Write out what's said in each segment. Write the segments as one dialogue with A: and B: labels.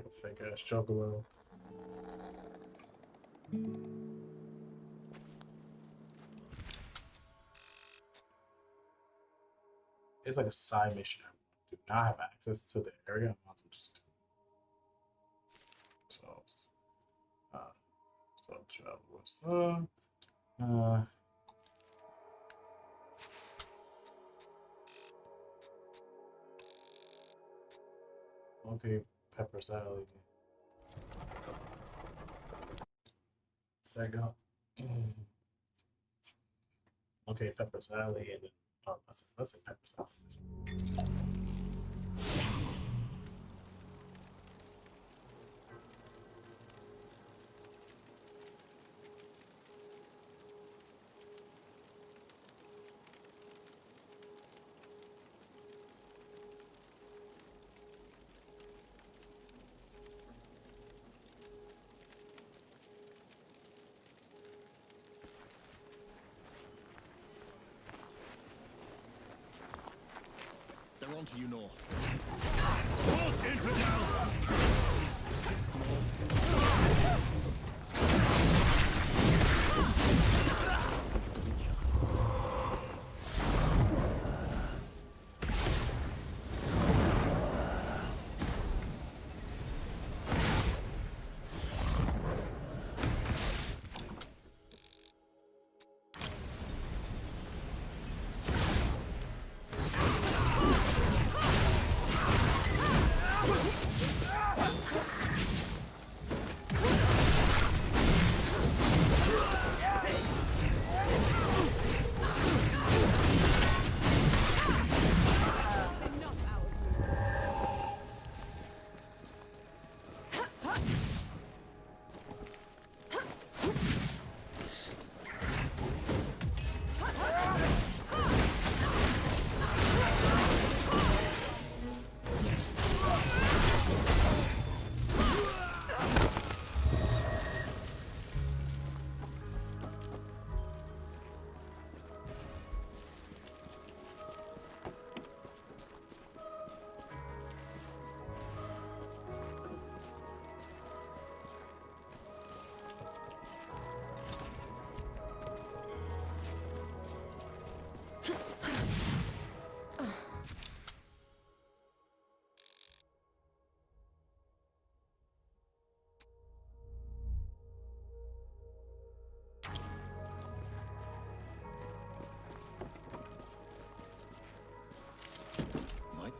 A: like a fake ass juggalo. It's like a side mission. I do not have access to the area. I might as well just do it. So travel was okay, Pepper's Alley. There you go. Okay, Pepper's Alley, and then, oh, let's say Pepper's Alley.
B: They're on to you, Nor. Halt, infidel!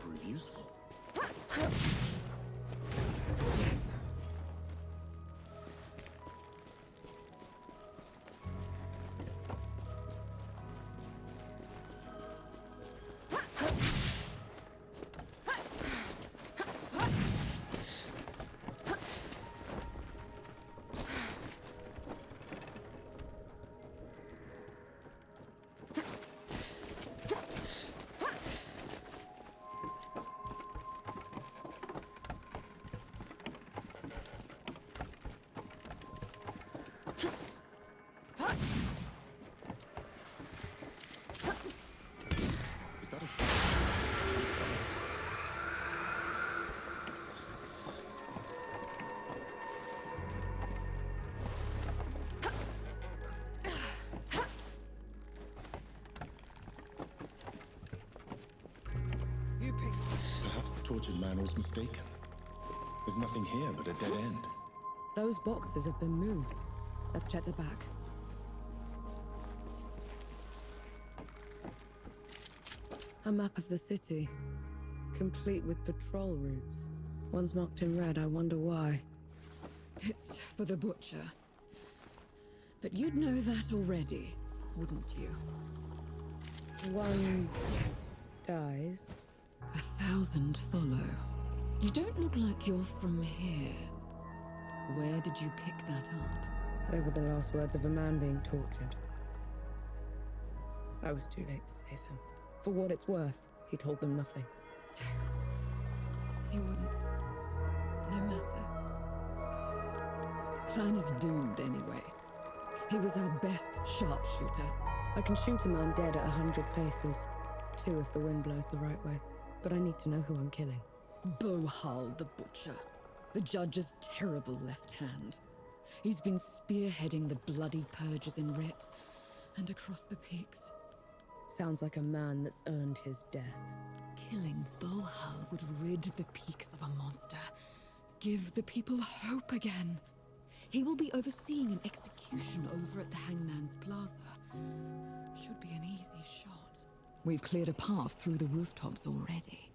B: Prove useful. Perhaps the tortured man was mistaken. There's nothing here but a dead end.
C: Those boxes have been moved. Let's check the back. A map of the city, complete with patrol routes. One's marked in red, I wonder why.
D: It's for the butcher. But you'd know that already, wouldn't you?
C: One dies.
D: 1,000 follow. You don't look like you're from here. Where did you pick that up?
C: They were the last words of a man being tortured. I was too late to save him. For what it's worth, he told them nothing.
D: He wouldn't. No matter. The clan is doomed anyway. He was our best sharpshooter.
C: I can shoot a man dead at 100 paces. 2 if the wind blows the right way. But I need to know who I'm killing.
D: Bohal the Butcher. the judge's terrible left hand. He's been spearheading the bloody purges in Rit and across the peaks.
C: Sounds like a man that's earned his death.
D: Killing Bohal would rid the peaks of a monster. Give the people hope again. He will be overseeing an execution over at the Hangman's Plaza. Should be an easy shot. We've cleared a path through the rooftops already.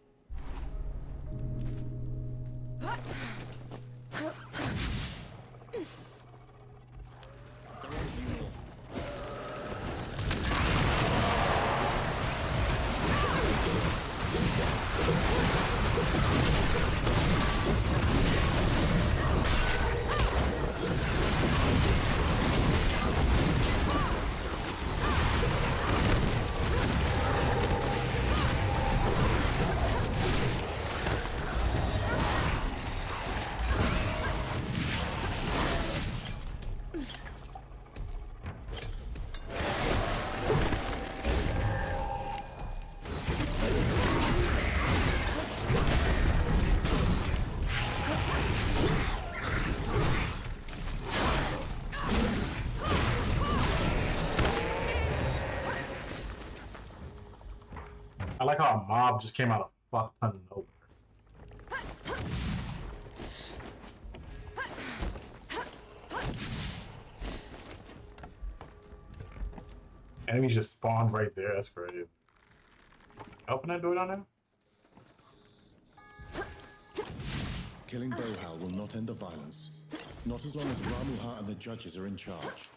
A: I like how a mob just came out of fuck ton of nowhere. Enemies just spawned right there. That's crazy. Open that door down there?
B: Killing Bohal will not end the violence. Not as long as Ramuha and the judges are in charge.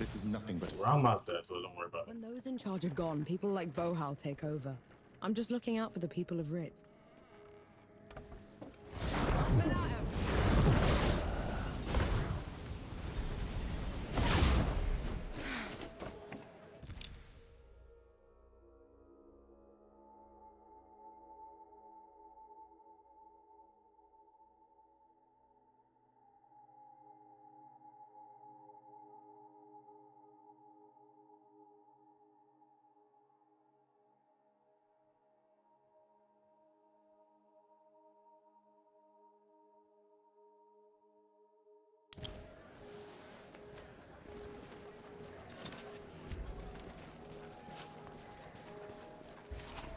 B: This is nothing but...
A: Ramuha's dead, so don't worry about it.
C: When those in charge are gone, people like Bohal take over. I'm just looking out for the people of Rit.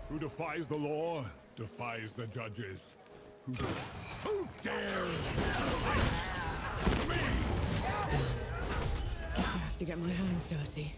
E: Who defies the law, defies the judges. Who dares? Me!
C: I have to get my hands dirty.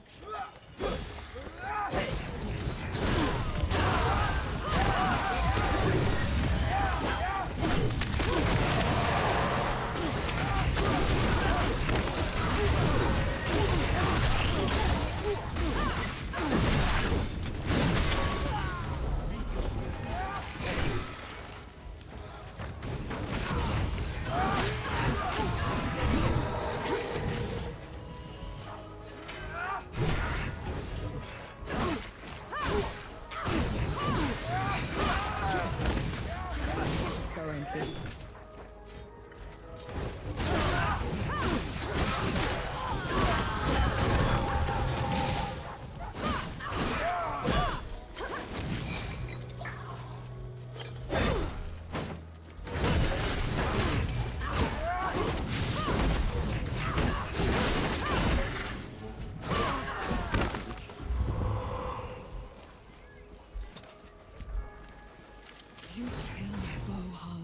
D: You kill Bohal,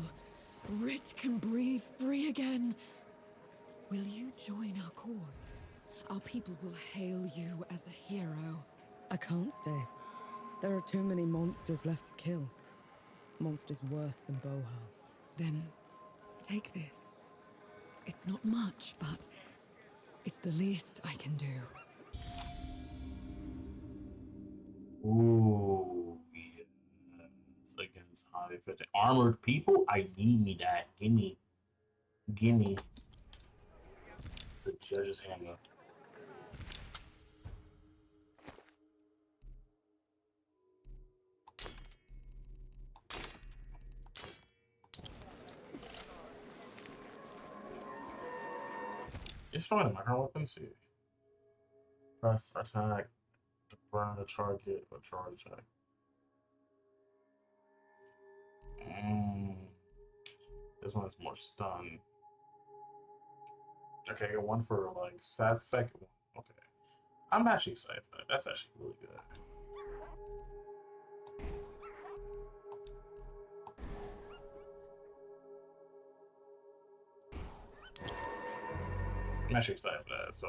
D: Rit can breathe free again. Will you join our cause? Our people will hail you as a hero.
C: I can't stay. There are too many monsters left to kill. Monsters worse than Bohal.
D: Then take this. It's not much, but it's the least I can do.
A: Ooh, yes. Against high effective armored people. I need me that. Gimme the judge's hammer. It's showing my current weapon. See, press attack to burn the target or charge attack. This one's more stun. Okay, I got one for like stats effect. Okay. I'm actually excited for that. That's actually really good. I'm actually excited for that. So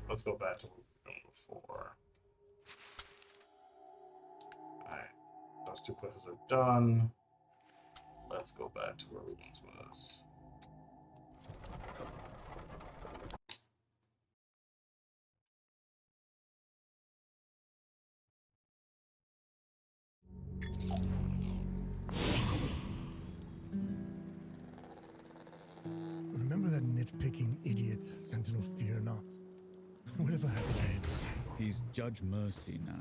A: let's go back to what we were doing before. Alright. Those two quests are done. Let's go back to where we once was.
F: Remember that nitpicking idiot, Sentinel Fear Not? Whatever happened to him?
E: He's Judge Mercy now.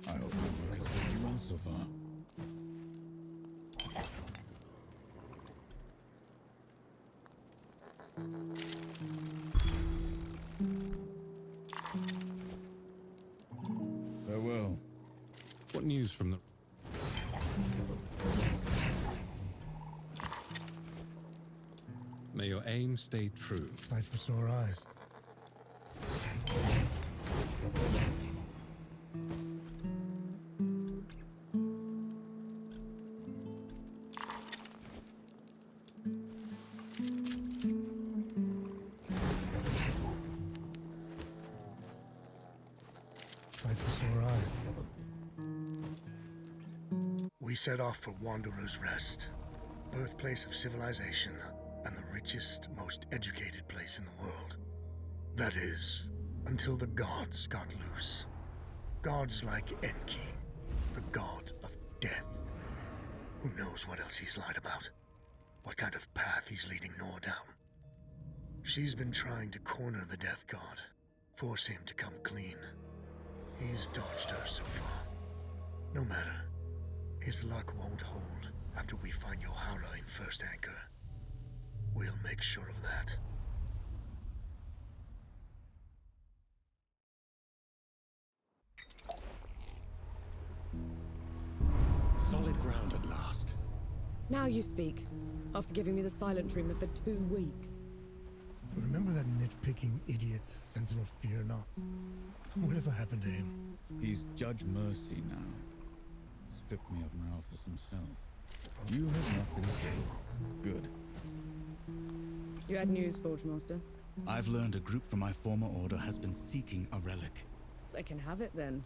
E: I hope my work has served you well so far. Farewell.
F: What news from the... May your aim stay true. Sight for sore eyes. Sight for sore eyes. We set off for Wanderer's Rest, birthplace of civilization, and the richest, most educated place in the world. That is, until the gods got loose. Gods like Enki, the god of death. Who knows what else he's lied about? What kind of path he's leading Nor down? She's been trying to corner the death god, force him to come clean. He's dodged her so far. No matter. His luck won't hold after we find your howler in First Anchor. We'll make sure of that.
B: Solid ground at last.
C: Now you speak, after giving me the silent treatment for 2 weeks.
F: Remember that nitpicking idiot, Sentinel Fear Not? Whatever happened to him?
E: He's Judge Mercy now. Stripped me of my office himself. You have not been killed. Good.
C: You had news, Forge Master.
G: I've learned a group from my former order has been seeking a relic.
C: They can have it then.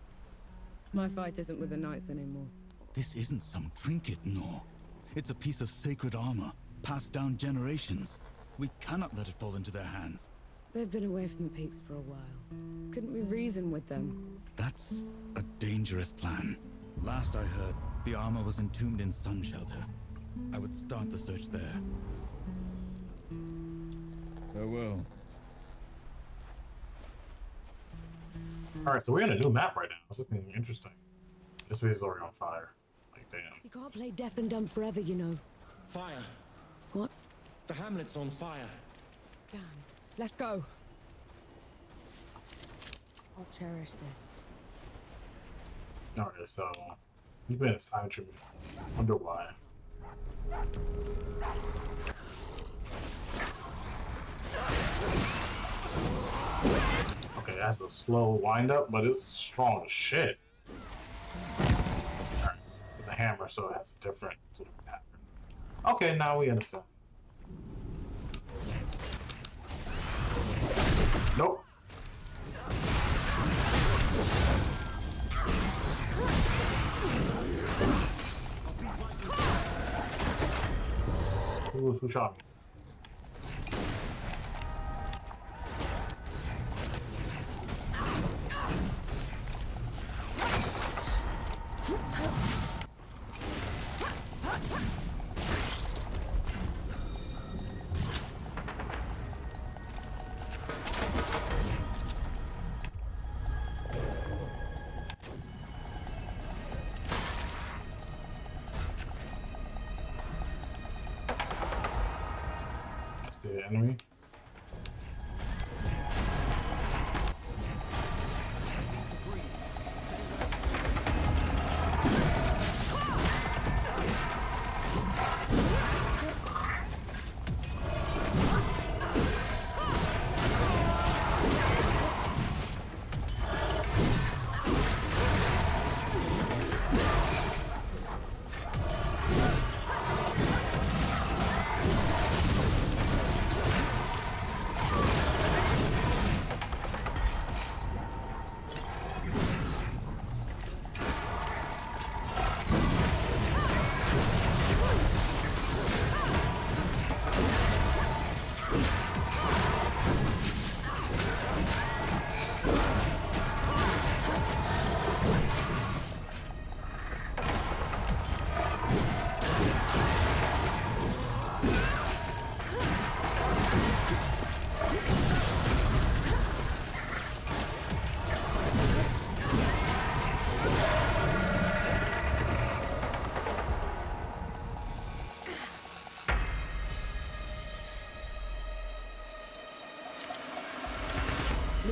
C: My fight isn't with the Knights anymore.
G: This isn't some trinket, no. It's a piece of sacred armor, passed down generations. We cannot let it fall into their hands.
C: They've been away from the peaks for a while. Couldn't we reason with them?
G: That's a dangerous plan. Last I heard, the armor was entombed in Sun Shelter. I would start the search there.
E: Farewell.
A: Alright, so we're in a new map right now. It's looking interesting. This place is already on fire. Like, damn.
C: You can't play deaf and dumb forever, you know.
B: Fire.
C: What?
B: The hamlet's on fire.
C: Damn. Let's go. I'll cherish this.
A: Alright, so you've been assigned to me. Wonder why. Okay, that's a slow wind up, but it's strong as shit. Alright, it's a hammer, so it has a different sort of pattern. Okay, now we understand. Nope. Who shot me? The enemy.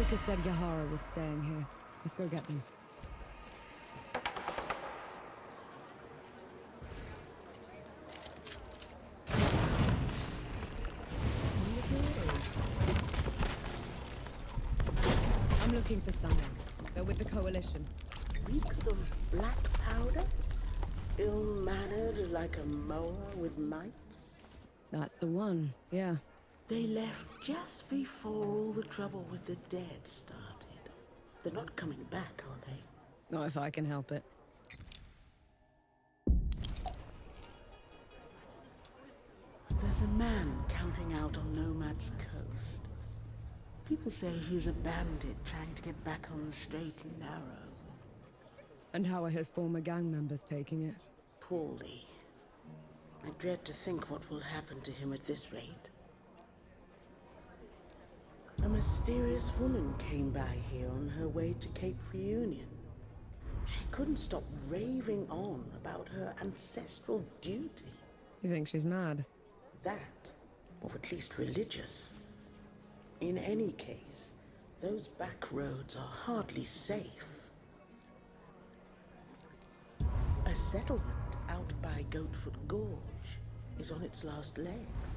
C: Lucas said Yahara was staying here. Let's go get them. I'm looking for someone. They're with the Coalition.
H: Reeks of black powder? Ill-mannered like a mower with mites?
C: That's the one, yeah.
H: They left just before all the trouble with the dead started. They're not coming back, are they?
C: Not if I can help it.
H: There's a man camping out on Nomad's coast. People say he's a bandit trying to get back on the straight and narrow.
C: And how are his former gang members taking it?
H: Poorly. I dread to think what will happen to him at this rate. A mysterious woman came by here on her way to Cape Reunion. She couldn't stop raving on about her ancestral duty.
C: You think she's mad?
H: That, or at least religious. In any case, those back roads are hardly safe. A settlement out by Goatfoot Gorge is on its last legs.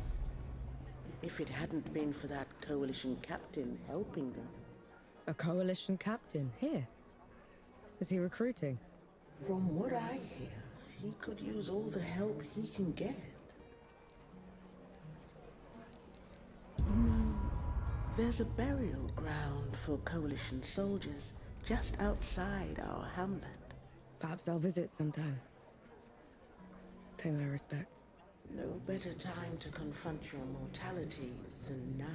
H: If it hadn't been for that Coalition captain helping them.
C: A Coalition captain? Here? Is he recruiting?
H: From what I hear, he could use all the help he can get. There's a burial ground for Coalition soldiers just outside our hamlet.
C: Perhaps I'll visit sometime. Pay my respects.
H: No better time to confront your mortality than now.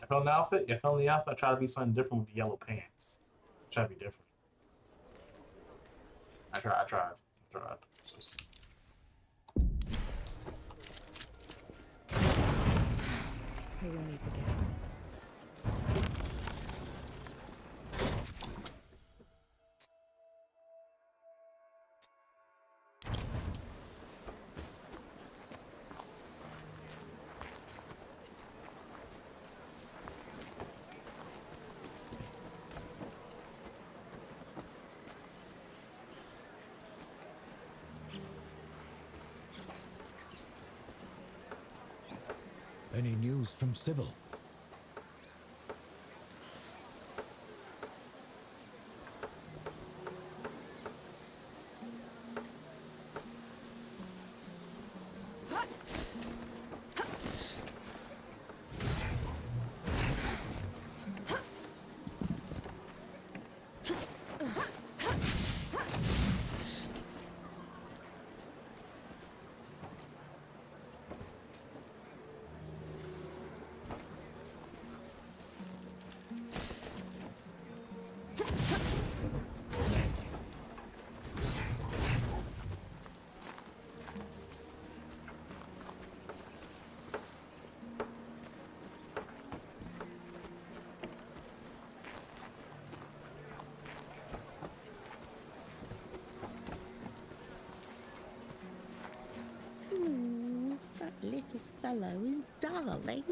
A: Found the outfit? Yeah, found the outfit. I try to be something different with the yellow pants. Try to be different. I tried.
C: Hey, we'll meet again.
E: Any news from Sybil?
H: Little fellow is darling.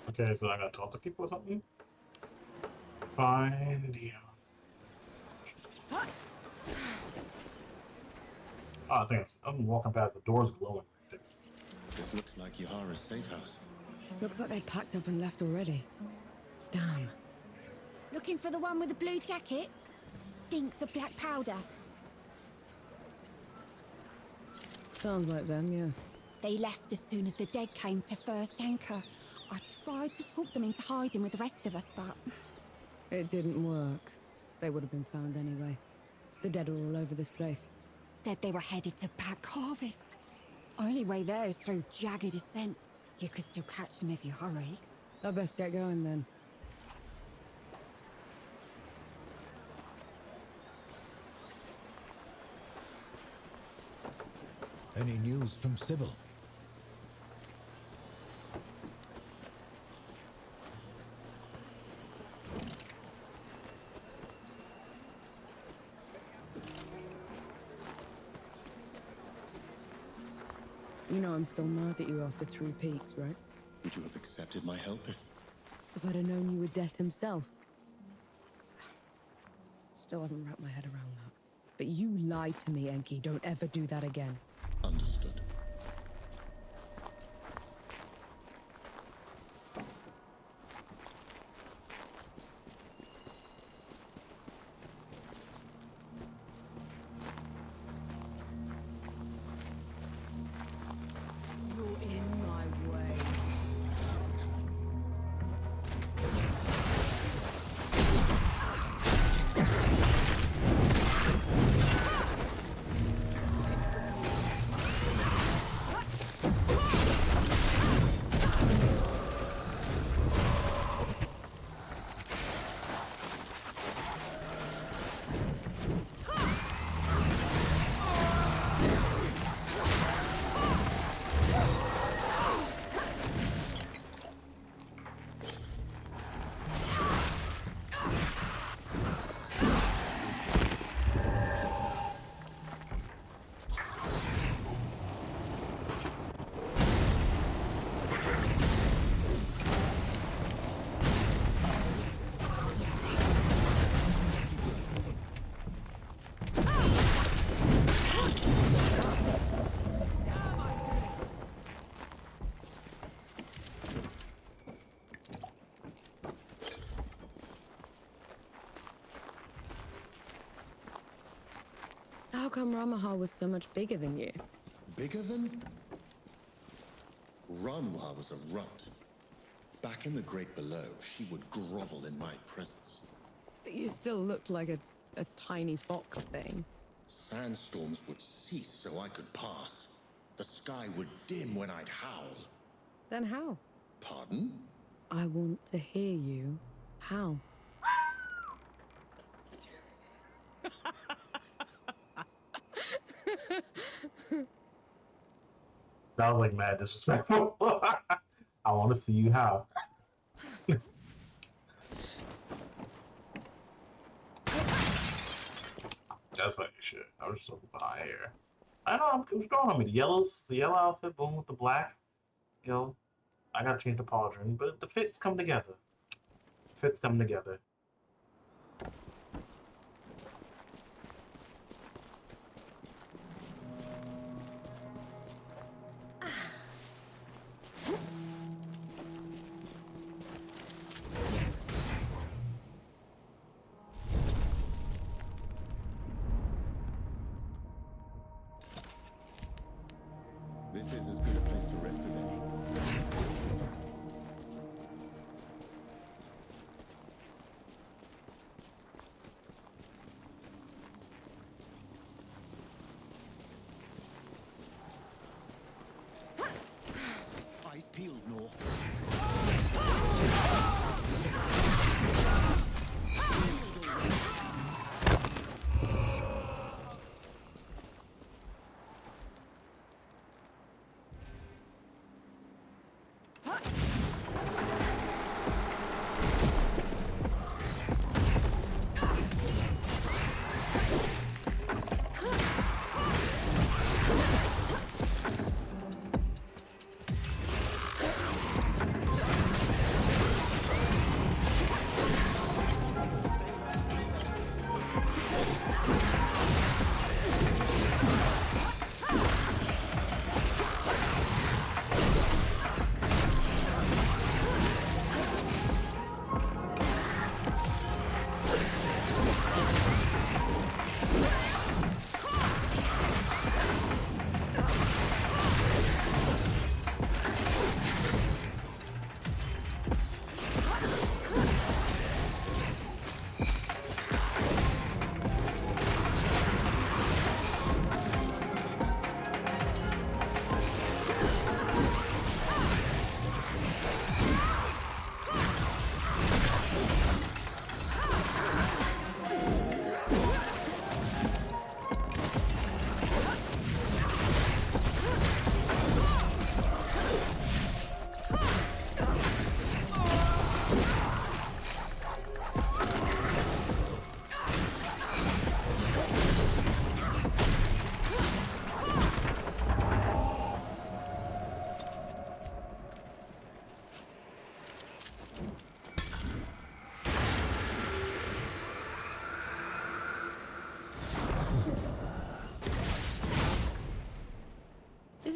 A: Okay, so I gotta talk to people or something? Find the... Oh, I think I'm walking past the doors glowing.
B: This looks like Yahara's safe house.
C: Looks like they packed up and left already. Damn.
I: Looking for the one with the blue jacket? Stinks of black powder.
C: Sounds like them, yeah.
I: They left as soon as the dead came to first anchor. I tried to talk them into hiding with the rest of us, but...
C: It didn't work. They would have been found anyway. The dead are all over this place.
I: Said they were headed to Back Harvest. Only way there is through jagged descent. You could still catch them if you hurry.
C: I best get going then.
E: Any news from Sybil?
C: You know I'm still mad at you after 3 Peaks, right?
B: Would you have accepted my help if...
C: If I'd have known you were Death himself. Still haven't wrapped my head around that. But you lied to me, Enki. Don't ever do that again.
B: Understood.
C: You're in my way. How come Ramaha was so much bigger than you?
B: Bigger than? Ramuha was a runt. Back in the Great Below, she would grovel in my presence.
C: But you still looked like a tiny fox thing.
B: Sandstorms would cease so I could pass. The sky would dim when I'd howl.
C: Then how?
B: Pardon?
C: I want to hear you. How?
A: That was like mad disrespectful. I want to see you how. That's funny shit. I was just looking behind here. I know what's going on with the yellows. The yellow outfit, boom with the black. You know, I gotta change the pauldron, but the fits come together. Fits come together.
B: This is as good a place to rest as any. Eyes peeled, Nor.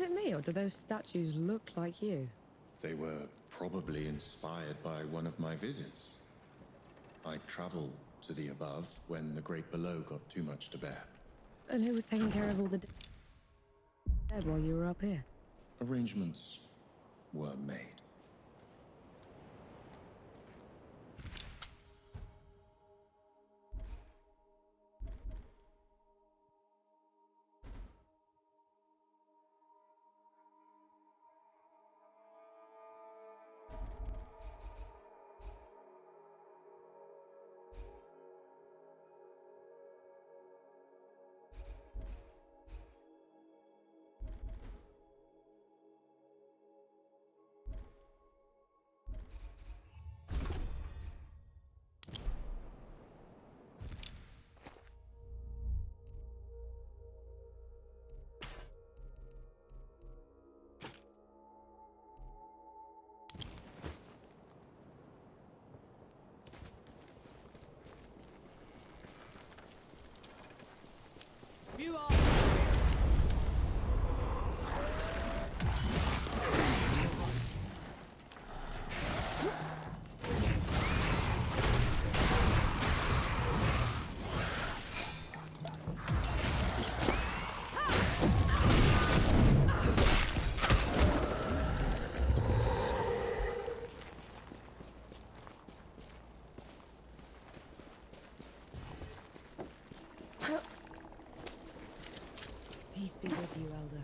C: it me, or do those statues look like you?
B: They were probably inspired by one of my visits. I traveled to the above when the great below got too much to bear.
C: And who was taking care of all the dead while you were up here?
B: Arrangements were made.
C: You are. Peace be with you, Elder.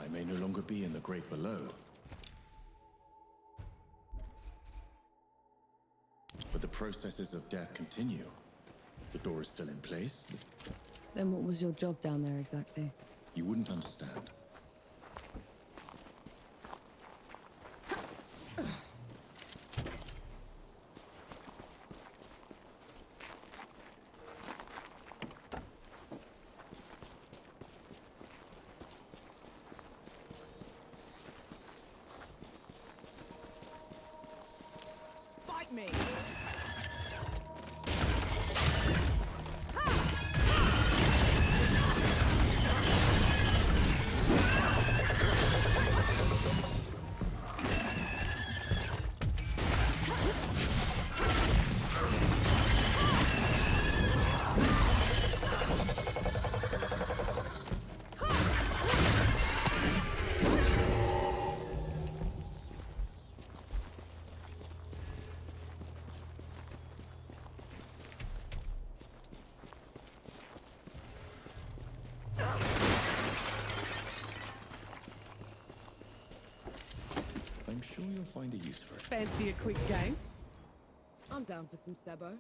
B: I may no longer be in the great below. But the processes of death continue. The door is still in place.
C: Then what was your job down there exactly?
B: You wouldn't understand.
C: Fight me!
B: I'm sure you'll find a use for it.
C: Fancy a quick game? I'm down for some Sebo.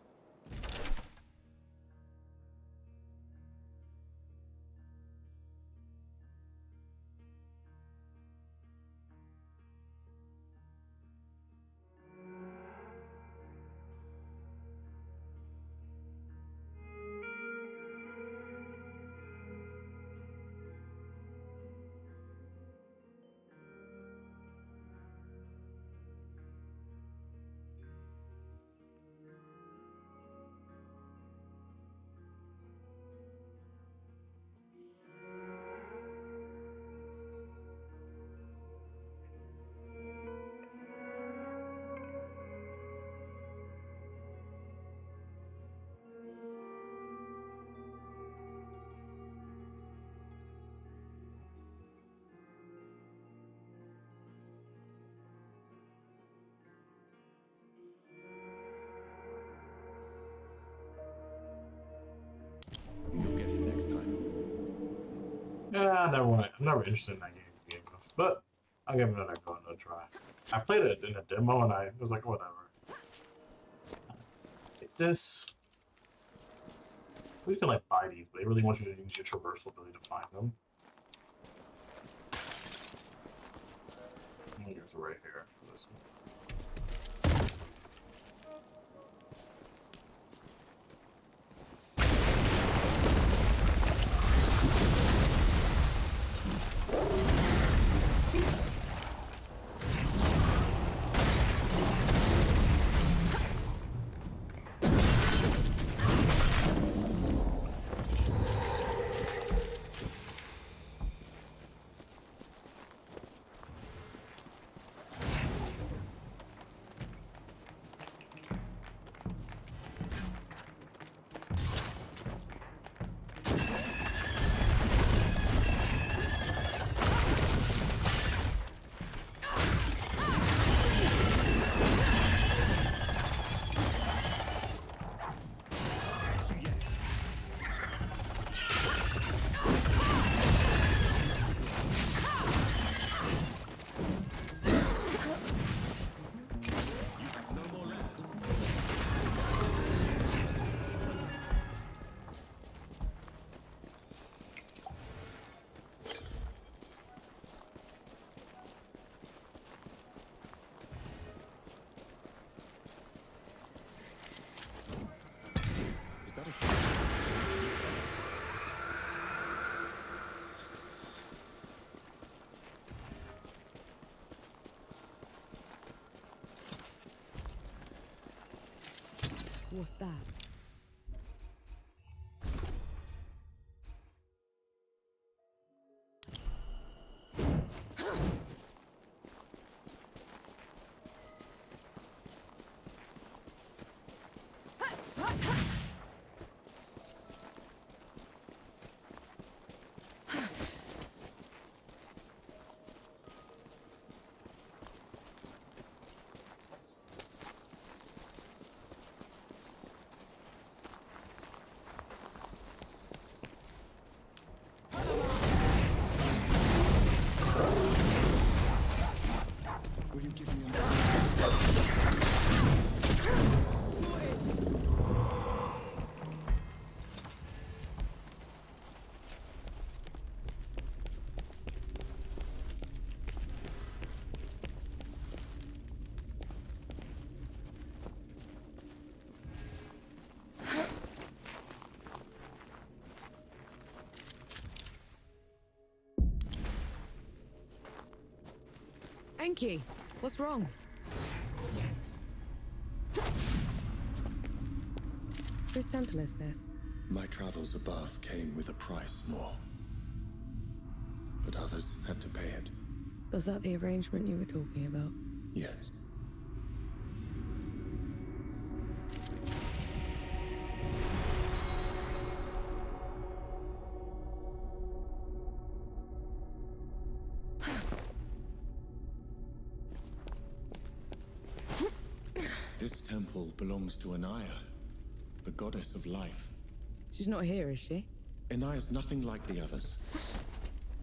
A: Yeah, I'm never interested in that game, but I'll give it another try. I played it in a demo and I was like, whatever. Take this. We can like buy these, but they really want you to use your traversal ability to find them. Here's right here for this one.
C: What's that? Enki, what's wrong? Whose temple is this?
B: My travels above came with a price, Nor. But others had to pay it.
C: Was that the arrangement you were talking about?
B: Yes. This temple belongs to Anaya, the goddess of life.
C: She's not here, is she?
B: Anaya's nothing like the others.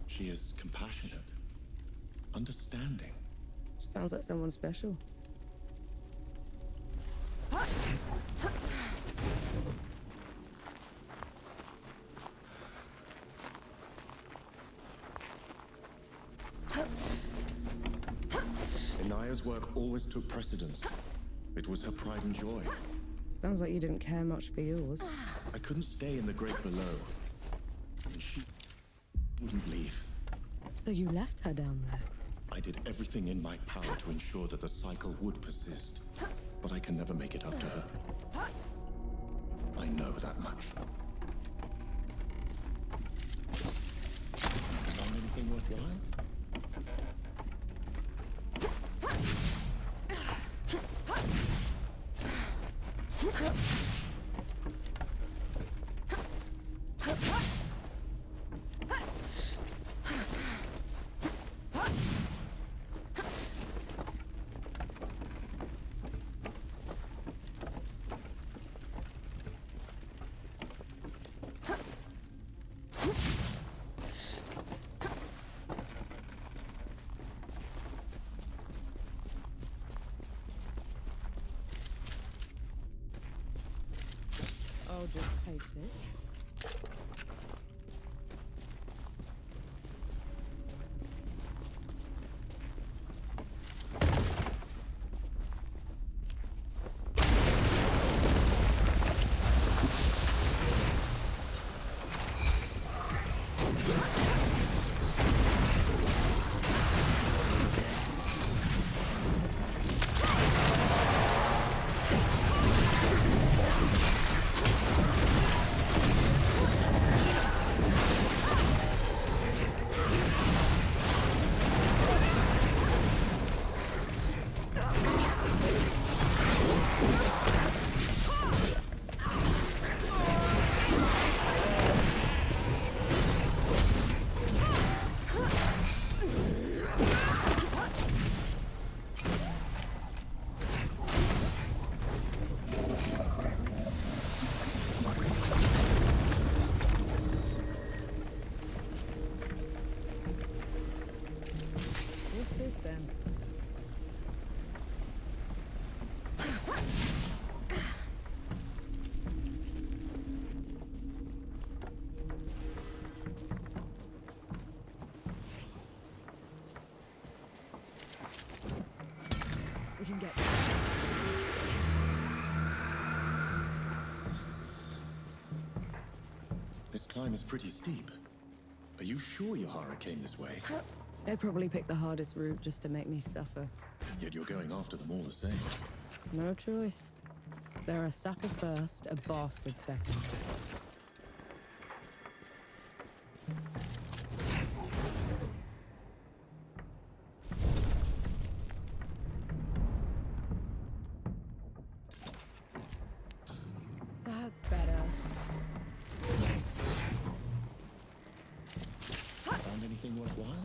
B: She is compassionate, understanding.
C: Sounds like someone special.
B: Anaya's work always took precedence. It was her pride and joy.
C: Sounds like you didn't care much for yours.
B: I couldn't stay in the Great Below. And she wouldn't leave.
C: So you left her down there?
B: I did everything in my power to ensure that the cycle would persist. But I can never make it up to her. I know that much. Found anything worthwhile?
C: I'll just take it. Then. We can get.
B: This climb is pretty steep. Are you sure Yahara came this way?
C: They probably picked the hardest route just to make me suffer.
B: Yet you're going after them all the same.
C: No choice. They're a sapper first, a bastard second. That's better.
B: Found anything worthwhile?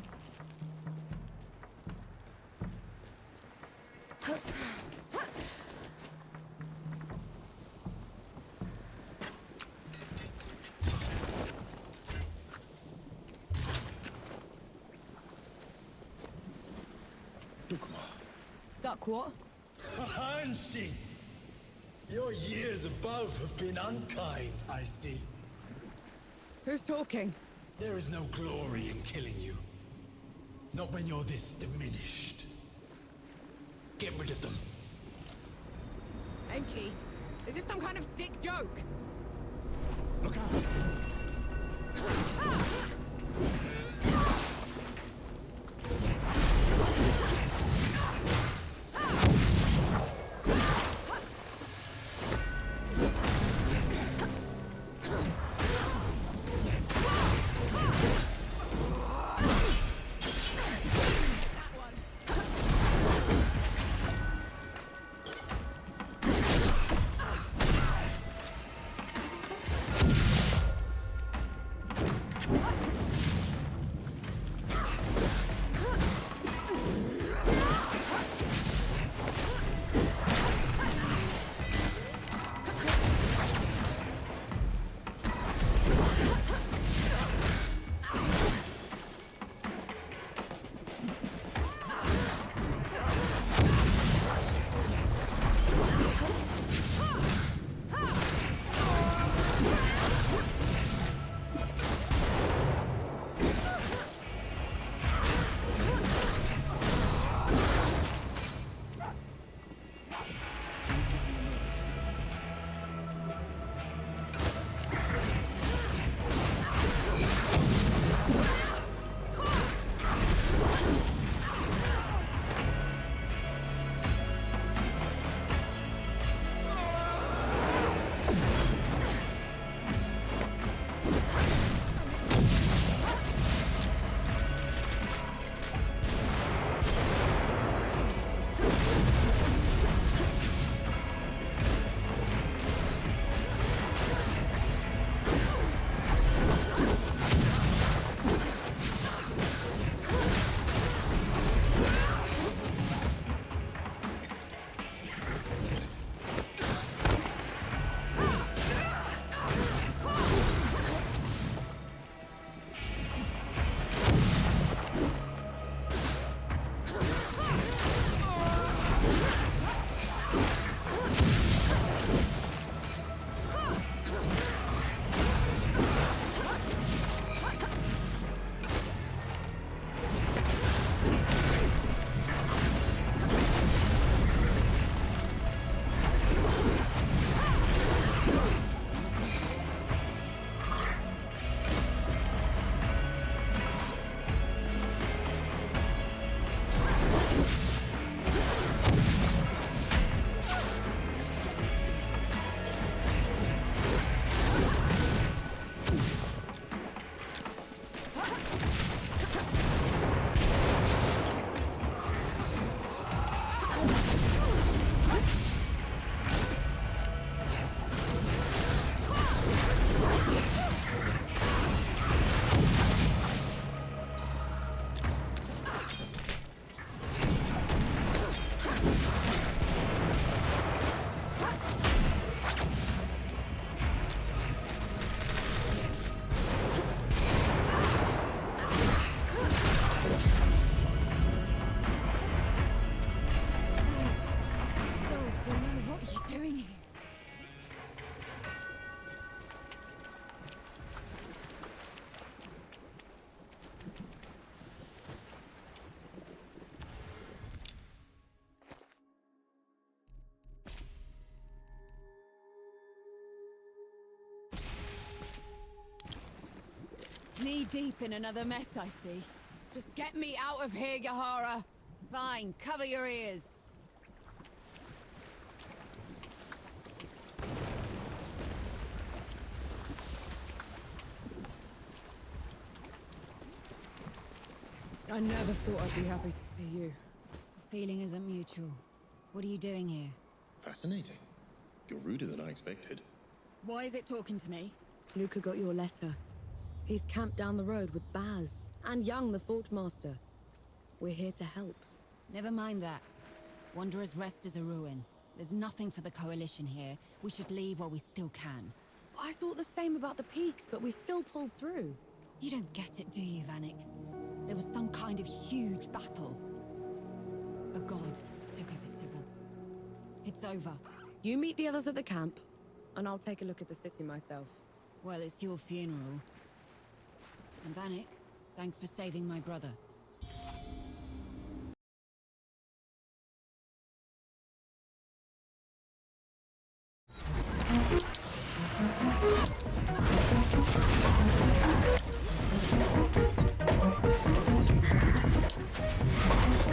C: Duck what?
J: Hanshi! Your years above have been unkind, I see.
C: Who's talking?
J: There is no glory in killing you. Not when you're this diminished. Get rid of them.
C: Enki, is this some kind of sick joke?
B: Look out!
D: Knee-deep in another mess, I see. Just get me out of here, Yahara! Fine, cover your ears.
C: I never thought I'd be happy to see you.
I: The feeling isn't mutual. What are you doing here?
B: Fascinating. You're ruder than I expected.
I: Why is it talking to me?
C: Luca got your letter. He's camped down the road with Baz and Young, the Forge Master. We're here to help.
I: Never mind that. Wanderer's Rest is a ruin. There's nothing for the Coalition here. We should leave while we still can.
C: I thought the same about the peaks, but we still pulled through.
I: You don't get it, do you, Vanek? There was some kind of huge battle. A god took over Sybil. It's over.
C: You meet the others at the camp, and I'll take a look at the city myself.
I: Well, it's your funeral. And Vanek, thanks for saving my brother.